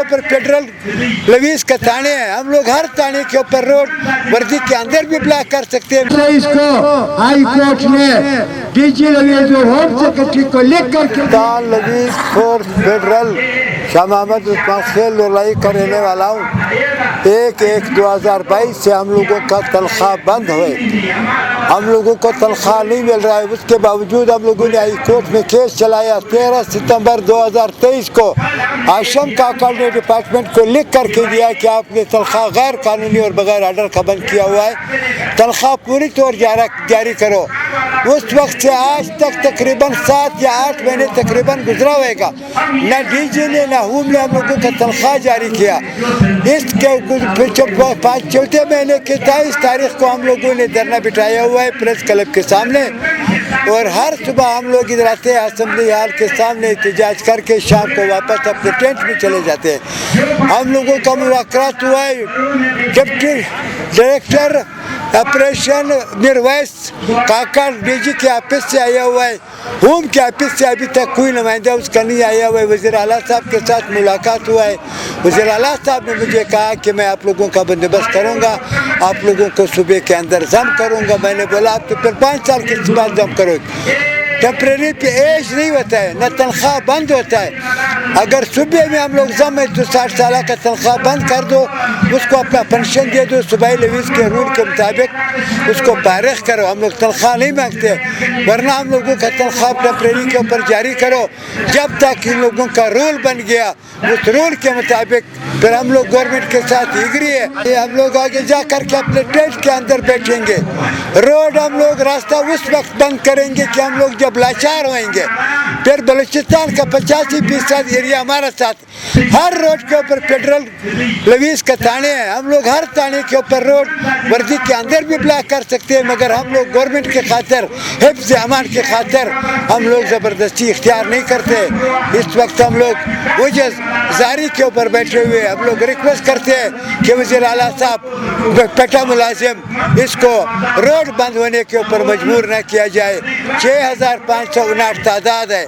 ऊपर federal lovies का थाने है, हम लोग हर थाने के ऊपर रोड वर्दी के अंदर भी ब्लॉक कर सकते हैं। इसको हाई कोर्ट ने डीजी लवीज और होम सेक्रेटरी को लिख कर lovies for federal Shah Mohammad Usman खेल लड़ाई का रहने वाला हूँ। 1/1/2022 से हम लोगों का तनख्वाह बंद हुए, हम लोगों को तनख्वाह नहीं मिल रहा है। उसके बावजूद हम लोगों ने हाई कोर्ट में केस चलाया। 13 सितंबर 2023 को आशम काकड़ ने डिपार्टमेंट को लिख करके दिया कि आपने तनख्वाह गैर कानूनी और बगैर आर्डर का बंद किया हुआ है, तनख्वाह पूरी तौर जारी करो। उस वक्त से आज तक तकरीबन 7 या 8 महीने तकरीबन गुजरा होगा, न डीजी ने न हुम ने हम लोगों का तनख्वाह जारी किया। इसके चौथे महीने के 23 तारीख को हम लोगों ने धरना बिठाया हुआ है प्रेस क्लब के सामने, और हर सुबह हम लोग इधर आते हैं असेंबली हॉल के सामने एहतजाज करके शाम को वापस अपने टेंट में चले जाते हैं। हम लोगों का मुलाकात हुआ है डिप्टी डायरेक्टर ऑपरेशन निर्वैस काकड़ डीजी के ऑफिस से आया हुआ है, होम के ऑफिस से अभी तक कोई नुमाइंदा उसका नहीं आया हुआ है। वज़ीर आला साहब के साथ मुलाकात हुआ है, वज़ीर आला साहब ने मुझे कहा कि मैं आप लोगों का बंदोबस्त करूंगा, आप लोगों को सुबह के अंदर जम करूंगा। मैंने बोला आप तो फिर 5 साल के बाद जम करोगे, टेम्परेरी पे एज नहीं होता है, न तनख्वाह बंद होता है। अगर सुबह में हम लोग जम है तो 60 साल का तनख्वाह बंद कर दो, उसको अपना पेंशन दे दो सूबाई लवीज के रूल के मुताबिक उसको फारिग करो। हम लोग तनख्वाह नहीं मांगते, वरना हम लोगों का तनख्वाह टेम्परेरी के ऊपर जारी करो। जब तक इन लोगों का रूल बन गया उस रूल के मुताबिक फिर हम लोग गवर्नमेंट के साथ एग्री है। ये हम लोग आगे जा करके अपने टेंट के अंदर बैठेंगे। रोड हम लोग रास्ता उस वक्त बंद करेंगे कि हम लोग जब लाचार होंगे। फिर बलूचिस्तान का 85% एरिया हमारा साथ, हर रोड के ऊपर फेडरल लवीज का थाने है, हम लोग हर थाने के ऊपर रोड वर्दी के अंदर भी ब्लॉक कर सकते हैं, मगर हम लोग गवर्नमेंट के खातिर हिफ्ज़ अमान के खातिर हम लोग ज़बरदस्ती इख्तियार नहीं करते। इस वक्त हम लोग उजज़ जारी के ऊपर बैठे हुए हम लोग रिक्वेस्ट करते हैं कि वज़ीर आला साहब पेटा मुलाजिम इसको रोड बंद होने के ऊपर मजबूर न किया जाए। 6559 तादाद है।